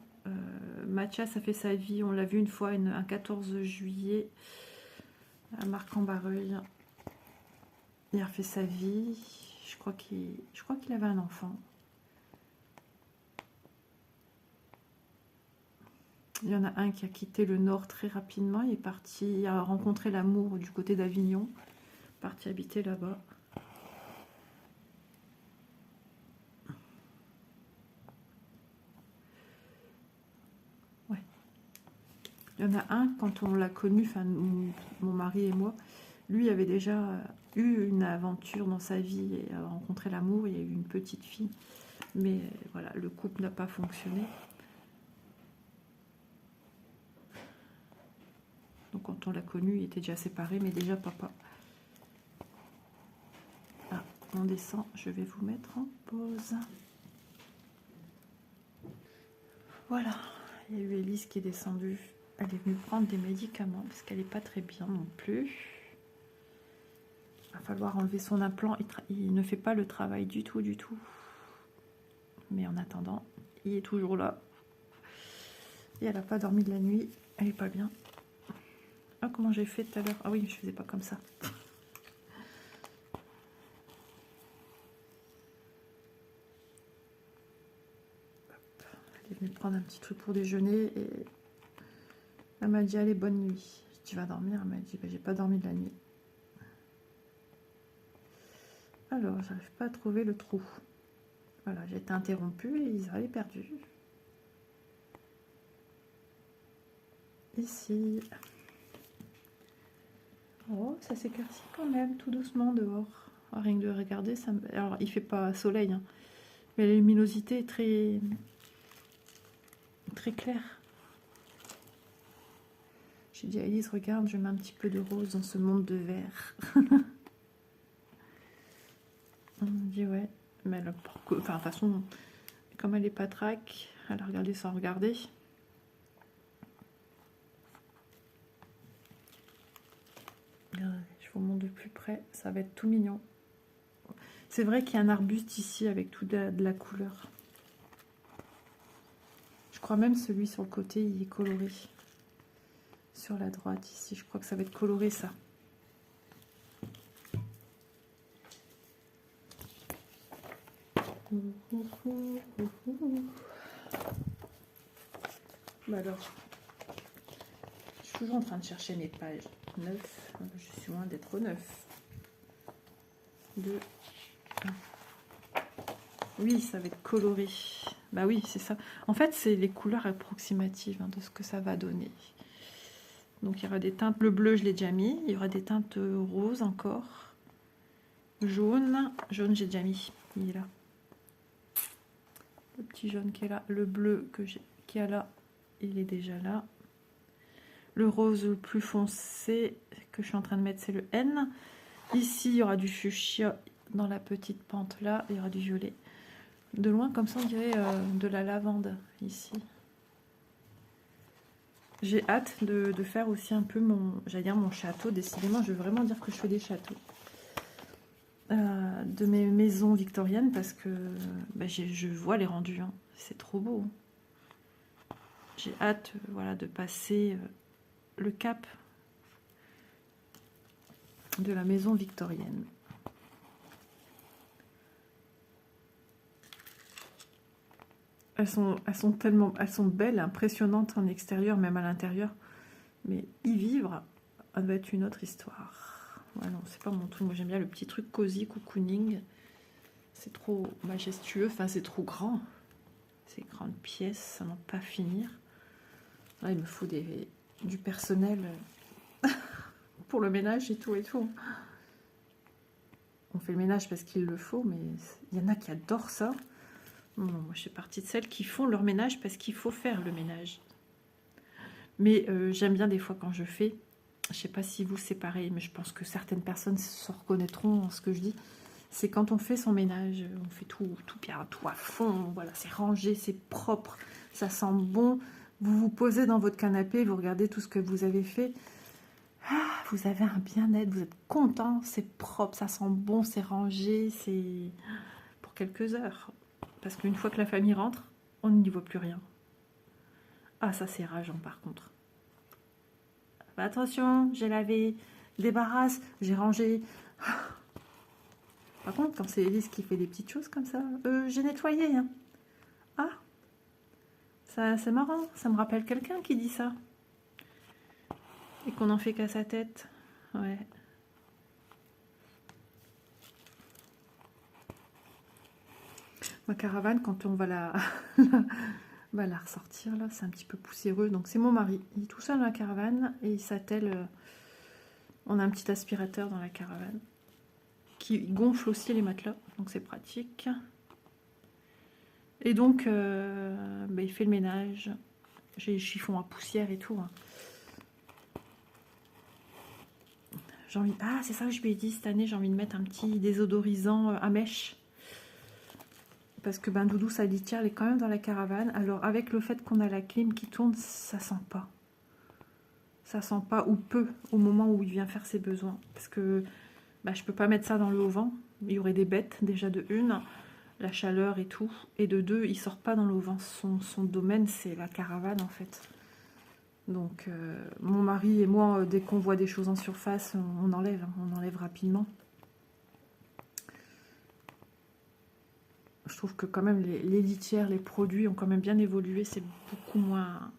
Mathias a fait sa vie. On l'a vu une fois, un 14 juillet, à Marc-en-Barreuil. Il a refait sa vie. Je crois qu'il avait un enfant. Il y en a un qui a quitté le Nord très rapidement. Il est parti, il a rencontré l'amour du côté d'Avignon. Parti habiter là-bas. Ouais. Il y en a un, quand on l'a connu, enfin mon mari et moi, lui avait déjà eu une aventure dans sa vie et a rencontré l'amour. Il y a eu une petite fille. Mais voilà, le couple n'a pas fonctionné. Donc quand on l'a connu, il était déjà séparé, mais déjà papa. Ah, on descend, je vais vous mettre en pause. Voilà, il y a eu Élise qui est descendue. Elle est venue prendre des médicaments parce qu'elle n'est pas très bien non plus. Il va falloir enlever son implant. Il ne fait pas le travail du tout, du tout. Mais en attendant, il est toujours là. Et elle n'a pas dormi de la nuit. Elle n'est pas bien. Ah, comment j'ai fait tout à l'heure? Ah oui, je faisais pas comme ça. Elle est venue prendre un petit truc pour déjeuner et elle m'a dit allez, bonne nuit. Tu vas dormir? Elle m'a dit bah, j'ai pas dormi de la nuit. Alors, j'arrive pas à trouver le trou. Voilà, j'ai été interrompue et ils avaient perdu. Ici. Oh, ça s'éclaircit quand même, tout doucement dehors. Ah, rien que de regarder, ça me... Alors, il fait pas soleil, hein, mais la luminosité est très claire. J'ai dit à Elise, regarde, je mets un petit peu de rose dans ce monde de vert. On me dit ouais, mais elle, enfin, de toute façon, comme elle est patraque, elle a regardé sans regarder. Je Je vous montre de plus près, ça va être tout mignon. C'est vrai qu'il y a un arbuste ici avec tout de la couleur. Je crois même celui sur le côté, il est coloré. Sur la droite ici, je crois que ça va être coloré ça. Bah alors, je suis toujours en train de chercher mes pages. 9, je suis loin d'être 9. 2, 1. Oui, ça va être coloré. Bah oui, c'est ça. En fait, c'est les couleurs approximatives de ce que ça va donner. Donc, il y aura des teintes. Le bleu, je l'ai déjà mis. Il y aura des teintes roses encore. Jaune. Jaune, j'ai déjà mis. Il est là. Le petit jaune qui est là. Le bleu qui est là, il est déjà là. Le rose le plus foncé que je suis en train de mettre, c'est le N. Ici, il y aura du fuchsia dans la petite pente là. Il y aura du violet. De loin, comme ça, on dirait de la lavande ici. J'ai hâte de faire aussi un peu j'allais dire mon château. Décidément, je veux vraiment dire que je fais des châteaux. De mes maisons victoriennes parce que bah, je vois les rendus. Hein. C'est trop beau. J'ai hâte voilà, de passer le cap de la maison victorienne. Elles sont belles, impressionnantes en extérieur, même à l'intérieur. Mais y vivre, ça va être une autre histoire. Ouais, non, c'est pas mon truc. Moi, j'aime bien le petit truc cosy, cocooning. C'est trop majestueux. Enfin, c'est trop grand. Ces grandes pièces, ça n'en pas finir. Là, il me faut du personnel pour le ménage et tout et tout. On fait le ménage parce qu'il le faut, mais il y en a qui adorent ça. Non, moi je fais partie de celles qui font leur ménage parce qu'il faut faire le ménage. Mais j'aime bien des fois quand je fais, je sais pas si vous c'est pareil, mais je pense que certaines personnes se reconnaîtront en ce que je dis. C'est quand on fait son ménage, on fait tout bien, tout à fond, voilà, c'est rangé, c'est propre, ça sent bon. Vous vous posez dans votre canapé, vous regardez tout ce que vous avez fait. Ah, vous avez un bien-être, vous êtes content, c'est propre, ça sent bon, c'est rangé, c'est pour quelques heures. Parce qu'une fois que la famille rentre, on n'y voit plus rien. Ah, ça c'est rageant par contre. Bah, attention, j'ai lavé, débarrasse, j'ai rangé. Par contre, quand c'est Élise qui fait des petites choses comme ça, j'ai nettoyé. Hein. Ah, ça c'est marrant, ça me rappelle quelqu'un qui dit ça. Et qu'on en fait qu'à sa tête. Ouais. Ma caravane, quand on va la ressortir, là, c'est un petit peu poussiéreux. Donc c'est mon mari. Il est tout seul dans la caravane et il s'attelle. On a un petit aspirateur dans la caravane qui gonfle aussi les matelas. Donc c'est pratique. Et donc, il fait le ménage. J'ai les chiffons à poussière et tout. Hein. J'ai envie... Ah, c'est ça que je lui ai dit cette année. J'ai envie de mettre un petit désodorisant à mèche. Parce que Doudou, sa litière, elle est quand même dans la caravane. Alors, avec le fait qu'on a la clim qui tourne, ça sent pas. Ça sent pas, ou peu, au moment où il vient faire ses besoins. Parce que je peux pas mettre ça dans le haut-vent. Il y aurait des bêtes, déjà de une, la chaleur et tout. Et de deux, il sort pas dans le haut-vent. Son domaine, c'est la caravane, en fait. Donc, mon mari et moi, dès qu'on voit des choses en surface, on enlève. Hein, on enlève rapidement. Je trouve que quand même les litières, les produits ont quand même bien évolué. C'est beaucoup moins...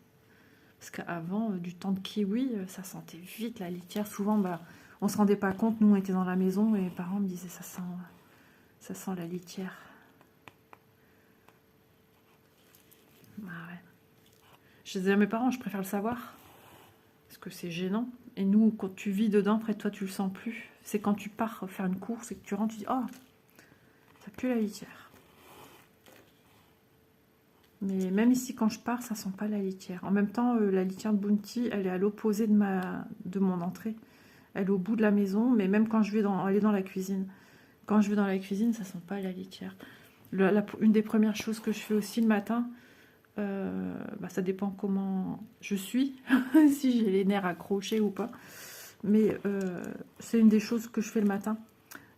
Parce qu'avant, du temps de kiwi, ça sentait vite la litière. Souvent, on ne se rendait pas compte. Nous, on était dans la maison et mes parents me disaient ça sent la litière. Ah ouais. Je disais à mes parents, je préfère le savoir. Parce que c'est gênant. Et nous, quand tu vis dedans, près de toi, tu le sens plus. C'est quand tu pars faire une course et que tu rentres, tu dis « Oh, ça pue la litière ». Mais même ici, quand je pars, ça sent pas la litière. En même temps, la litière de Bounty, elle est à l'opposé de mon entrée. Elle est au bout de la maison, mais même quand je vais elle est dans la cuisine. Quand je vais dans la cuisine, ça sent pas la litière. Une des premières choses que je fais aussi le matin, ça dépend comment je suis, si j'ai les nerfs accrochés ou pas. Mais c'est une des choses que je fais le matin.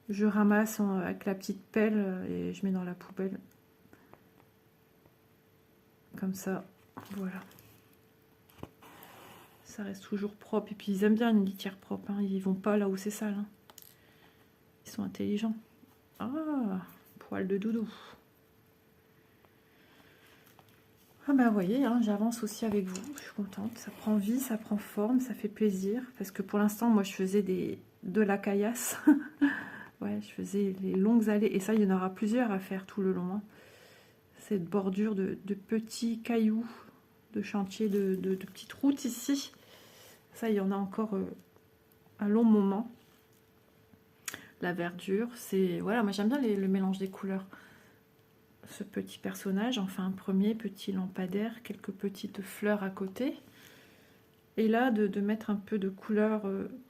Je ramasse avec la petite pelle et je mets dans la poubelle. Comme ça, voilà. Ça reste toujours propre. Et puis ils aiment bien une litière propre. Hein. Ils vont pas là où c'est sale. Hein. Ils sont intelligents. Ah, poil de doudou. Ah bah vous voyez, hein, j'avance aussi avec vous. Je suis contente. Ça prend vie, ça prend forme, ça fait plaisir. Parce que pour l'instant, moi, je faisais de la caillasse. Ouais, je faisais les longues allées. Et ça, il y en aura plusieurs à faire tout le long. Hein. Cette bordure de petits cailloux, de chantier, de petites routes ici. Ça, il y en a encore un long moment. La verdure, c'est... Voilà, moi j'aime bien le mélange des couleurs. Ce petit personnage, enfin un premier petit lampadaire, quelques petites fleurs à côté. Et là, de mettre un peu de couleur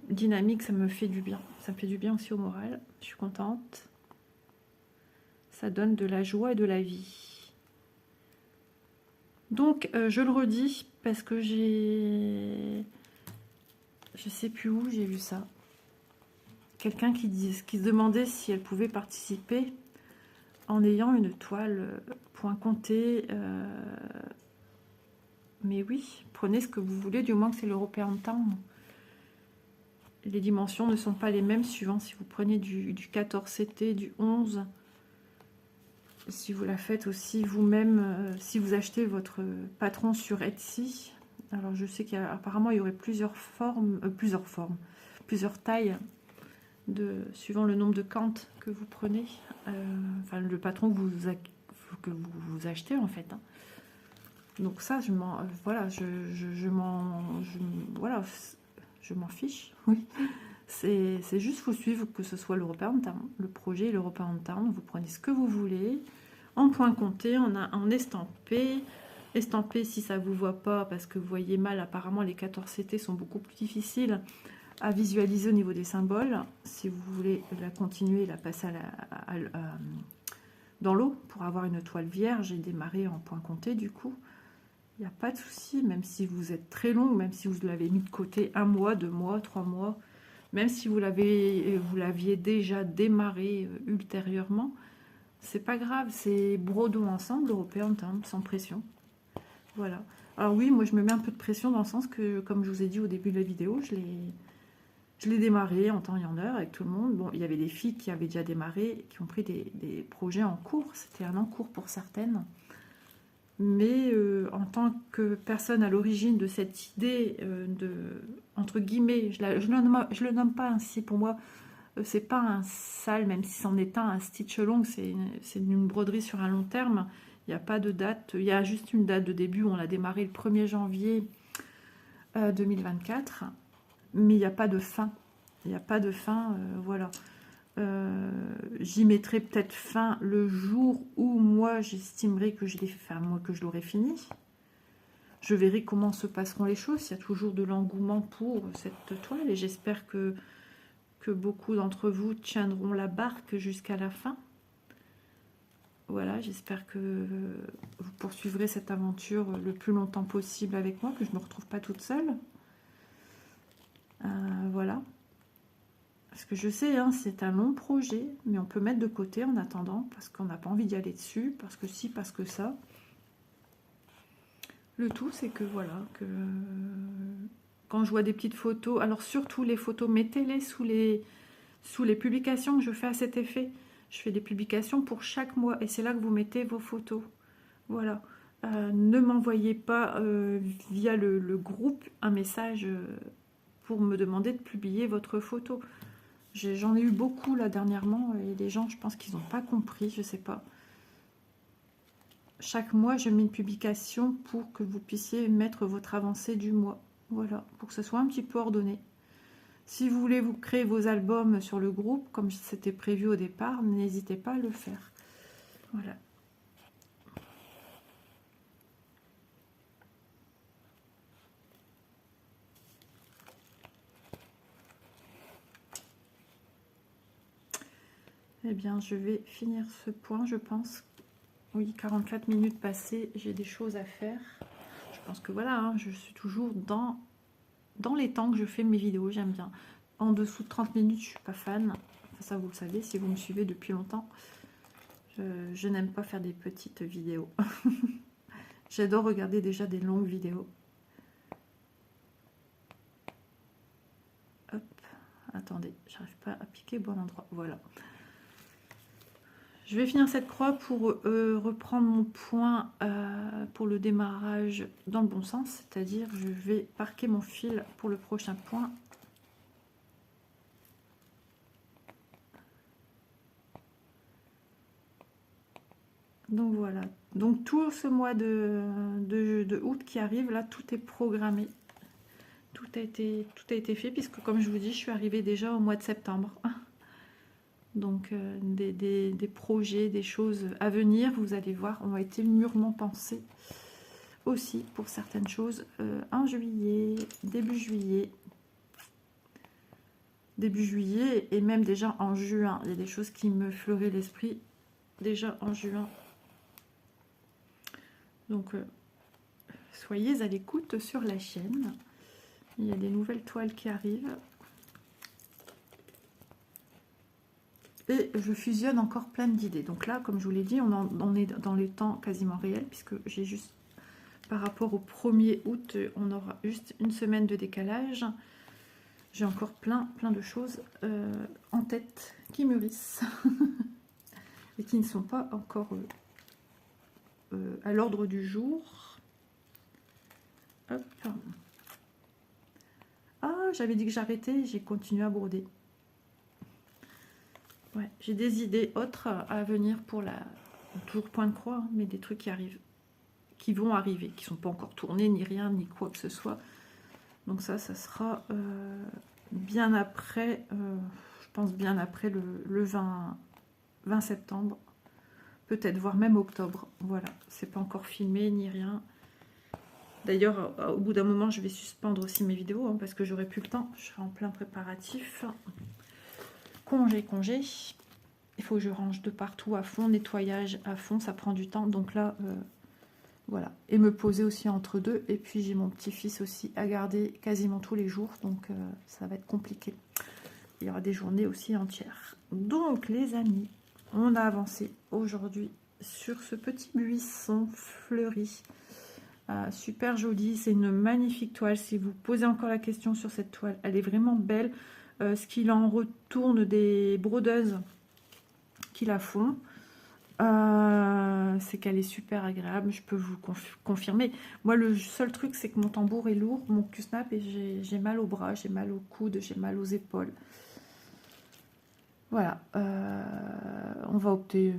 dynamique, ça me fait du bien. Ça me fait du bien aussi au moral. Je suis contente. Ça donne de la joie et de la vie. Donc, je le redis, parce que j'ai... Je sais plus où j'ai vu ça. Quelqu'un qui se demandait si elle pouvait participer en ayant une toile point compté. Mais oui, prenez ce que vous voulez, du moins que c'est l'European Town. Les dimensions ne sont pas les mêmes suivant si vous prenez du 14CT, du 11. Si vous la faites aussi vous-même, si vous achetez votre patron sur Etsy. Alors je sais qu'apparemment il y aurait plusieurs tailles, suivant le nombre de cantes que vous prenez. Enfin le patron que vous achetez en fait. Hein. Donc ça, voilà, voilà, je m'en fiche. Oui, c'est juste faut suivre que ce soit l'European Town, le projet l'European Town. Vous prenez ce que vous voulez, en point compté, en estampé. Estampé si ça vous voit pas, parce que vous voyez mal. Apparemment, les 14CT sont beaucoup plus difficiles à visualiser au niveau des symboles. Si vous voulez la continuer, la passer dans l'eau pour avoir une toile vierge et démarrer en point compté du coup. Il n'y a pas de souci, même si vous êtes très long, même si vous l'avez mis de côté 1 mois, 2 mois, 3 mois, même si vous l'aviez déjà démarré ultérieurement, c'est pas grave, c'est brodons ensemble, European Town, sans pression. Voilà. Alors oui, moi je me mets un peu de pression dans le sens que, comme je vous ai dit au début de la vidéo, je l'ai démarré en temps et en heure avec tout le monde. Bon, il y avait des filles qui avaient déjà démarré, qui ont pris des projets en cours, c'était un en cours pour certaines. Mais en tant que personne à l'origine de cette idée entre guillemets, je le nomme pas ainsi, pour moi, c'est pas un sale, même si c'en est un stitch long, c'est une broderie sur un long terme. Il n'y a pas de date, il y a juste une date de début, on l'a démarré le 1er janvier 2024, mais il n'y a pas de fin. Il n'y a pas de fin, voilà. J'y mettrai peut-être fin le jour où moi j'estimerai que je l'aurai fini. Je verrai comment se passeront les choses. Il y a toujours de l'engouement pour cette toile et j'espère que beaucoup d'entre vous tiendront la barque jusqu'à la fin. Voilà, j'espère que vous poursuivrez cette aventure le plus longtemps possible avec moi, que je ne me retrouve pas toute seule. Voilà. Parce que je sais, hein, c'est un long projet, mais on peut mettre de côté en attendant, parce qu'on n'a pas envie d'y aller dessus, parce que si, parce que ça. Le tout, c'est que voilà, que quand je vois des petites photos, alors surtout les photos, mettez-les sous les publications que je fais à cet effet. Je fais des publications pour chaque mois, et c'est là que vous mettez vos photos. Voilà. Ne m'envoyez pas via le groupe un message pour me demander de publier votre photo. J'en ai eu beaucoup là dernièrement et les gens, je pense qu'ils n'ont pas compris, je sais pas. Chaque mois, je mets une publication pour que vous puissiez mettre votre avancée du mois. Voilà, pour que ce soit un petit peu ordonné. Si vous voulez vous créer vos albums sur le groupe, comme c'était prévu au départ, n'hésitez pas à le faire. Voilà. Eh bien, je vais finir ce point, je pense. Oui, 44 minutes passées, j'ai des choses à faire. Je pense que voilà, hein, je suis toujours dans dans les temps que je fais mes vidéos, j'aime bien. En dessous de 30 minutes, je suis pas fan. Enfin, ça, vous le savez, si vous me suivez depuis longtemps. Je n'aime pas faire des petites vidéos. J'adore regarder déjà des longues vidéos. Hop, attendez, j'arrive pas à piquer au bon endroit. Voilà. Je vais finir cette croix pour reprendre mon point pour le démarrage dans le bon sens. C'est-à-dire, je vais parquer mon fil pour le prochain point. Donc voilà, donc tout ce mois de août qui arrive, là, tout est programmé. Tout a été fait, puisque comme je vous dis, je suis arrivée déjà au mois de septembre. Donc des projets, des choses à venir, vous allez voir, ont été mûrement pensés aussi pour certaines choses en juillet, début juillet et même déjà en juin. Il y a des choses qui me fleuraient l'esprit déjà en juin. Donc, soyez à l'écoute sur la chaîne. Il y a des nouvelles toiles qui arrivent. Et je fusionne encore plein d'idées. Donc là, comme je vous l'ai dit, on est dans les temps quasiment réels, puisque j'ai juste, par rapport au 1er août, on aura juste une semaine de décalage. J'ai encore plein de choses en tête qui mûrissent et qui ne sont pas encore à l'ordre du jour. Hop. Ah, j'avais dit que j'arrêtais, j'ai continué à broder. Ouais, j'ai des idées autres à venir pour la... Toujours point de croix, hein, mais des trucs qui arrivent, qui vont arriver, qui ne sont pas encore tournés, ni rien, ni quoi que ce soit. Donc ça sera bien après, je pense bien après le 20 septembre. Peut-être, voire même octobre. Voilà, c'est pas encore filmé, ni rien. D'ailleurs, au bout d'un moment, je vais suspendre aussi mes vidéos, hein, parce que j'aurai plus le temps. Je serai en plein préparatif. Congé. Il faut que je range de partout à fond, nettoyage à fond, ça prend du temps. Donc là, voilà. Et me poser aussi entre deux. Et puis j'ai mon petit-fils aussi à garder quasiment tous les jours. Donc ça va être compliqué. Il y aura des journées aussi entières. Donc les amis, on a avancé aujourd'hui sur ce petit buisson fleuri. Super joli, c'est une magnifique toile. Si vous posez encore la question sur cette toile, elle est vraiment belle. Ce qu'il en retourne des brodeuses qui la font, c'est qu'elle est super agréable. Je peux vous confirmer. Moi, le seul truc, c'est que mon tambour est lourd, mon Q-snap, et j'ai mal au bras, j'ai mal au coude, j'ai mal aux épaules. Voilà, on va opter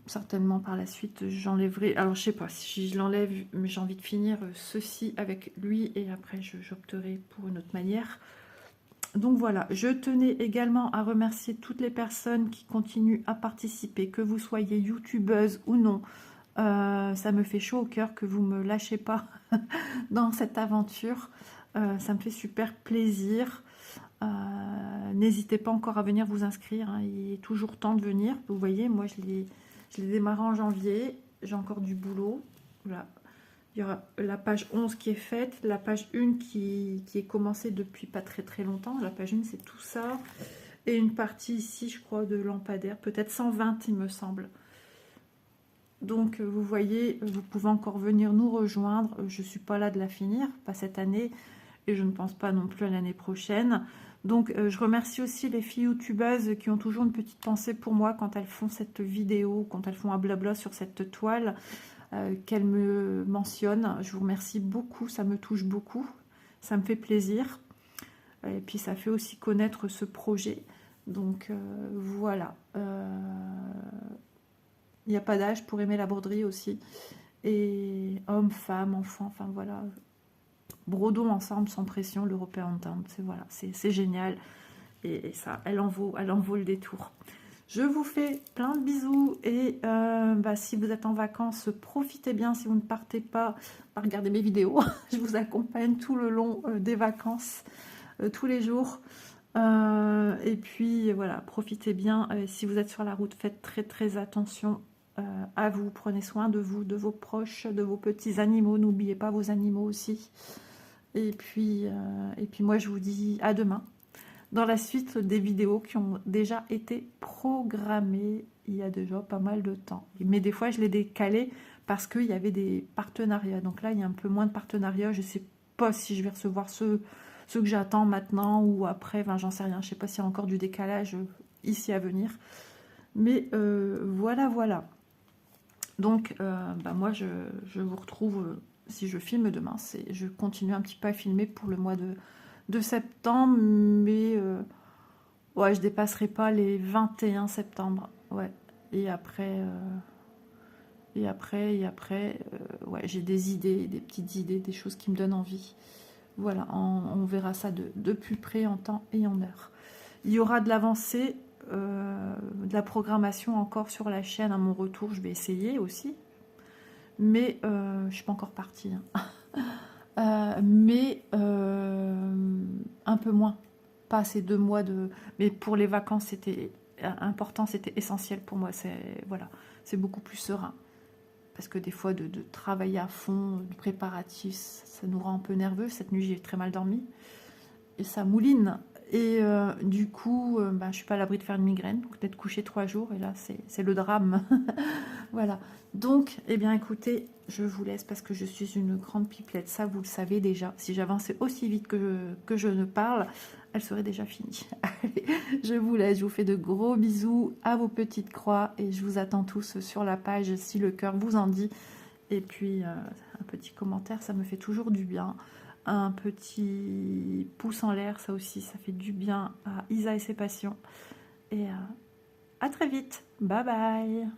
certainement par la suite, j'enlèverai, alors je sais pas si je l'enlève, mais j'ai envie de finir ceci avec lui et après j'opterai pour une autre manière. Donc voilà, je tenais également à remercier toutes les personnes qui continuent à participer, que vous soyez youtubeuse ou non. Ça me fait chaud au cœur que vous me lâchez pas dans cette aventure, ça me fait super plaisir. N'hésitez pas encore à venir vous inscrire, hein. Il est toujours temps de venir. Vous voyez, moi je l'ai démarré en janvier, j'ai encore du boulot. Voilà. Il y aura la page 11 qui est faite, la page 1 qui est commencée depuis pas très longtemps. La page 1 c'est tout ça, et une partie ici je crois de lampadaire, peut-être 120 il me semble. Donc vous voyez, vous pouvez encore venir nous rejoindre. Je suis pas là de la finir, pas cette année, et je ne pense pas non plus à l'année prochaine. Donc je remercie aussi les filles youtubeuses qui ont toujours une petite pensée pour moi quand elles font cette vidéo, quand elles font un blabla sur cette toile, qu'elles me mentionnent. Je vous remercie beaucoup, ça me touche beaucoup, ça me fait plaisir. Et puis ça fait aussi connaître ce projet. Donc voilà. Il n'y a pas d'âge pour aimer la broderie aussi. Et hommes, femmes, enfants, enfin voilà. Brodons ensemble sans pression, l'European Town, voilà, c'est génial, et ça, elle en vaut le détour. Je vous fais plein de bisous, et si vous êtes en vacances, profitez bien. Si vous ne partez pas, regardez mes vidéos, je vous accompagne tout le long des vacances, tous les jours, et puis voilà, profitez bien. Si vous êtes sur la route, faites très attention à vous, prenez soin de vous, de vos proches, de vos petits animaux, n'oubliez pas vos animaux aussi. Et puis moi, je vous dis à demain. Dans la suite des vidéos qui ont déjà été programmées il y a déjà pas mal de temps. Mais des fois, je les décalais parce qu'il y avait des partenariats. Donc là, il y a un peu moins de partenariats. Je ne sais pas si je vais recevoir ceux que j'attends maintenant ou après. Enfin, j'en sais rien. Je ne sais pas s'il y a encore du décalage ici à venir. Mais voilà, voilà. Donc, bah moi, je vous retrouve, si je filme demain, je continue un petit peu à filmer pour le mois de septembre, mais ouais, je dépasserai pas les 21 septembre. Ouais. Et après, ouais, j'ai des idées, des petites idées, des choses qui me donnent envie. Voilà, on verra ça de plus près en temps et en heure. Il y aura de l'avancée, de la programmation encore sur la chaîne à mon retour. Je vais essayer aussi. Mais je ne suis pas encore partie. Hein. Mais un peu moins. Pas ces 2 mois de... Mais pour les vacances, c'était important, c'était essentiel pour moi. Voilà, c'est beaucoup plus serein. Parce que des fois, de travailler à fond, du préparatif, ça nous rend un peu nerveux. Cette nuit, j'ai très mal dormi. Et ça mouline. Et du coup, je ne suis pas à l'abri de faire une migraine. Donc d'être couchée 3 jours. Et là, c'est le drame. Voilà. Donc, eh bien, écoutez, je vous laisse parce que je suis une grande pipelette. Ça, vous le savez déjà. Si j'avançais aussi vite que je ne parle, elle serait déjà finie. Allez, je vous laisse. Je vous fais de gros bisous à vos petites croix. Et je vous attends tous sur la page si le cœur vous en dit. Et puis, un petit commentaire, ça me fait toujours du bien. Un petit pouce en l'air, ça aussi, ça fait du bien à Isa et ses passions. Et à très vite. Bye bye.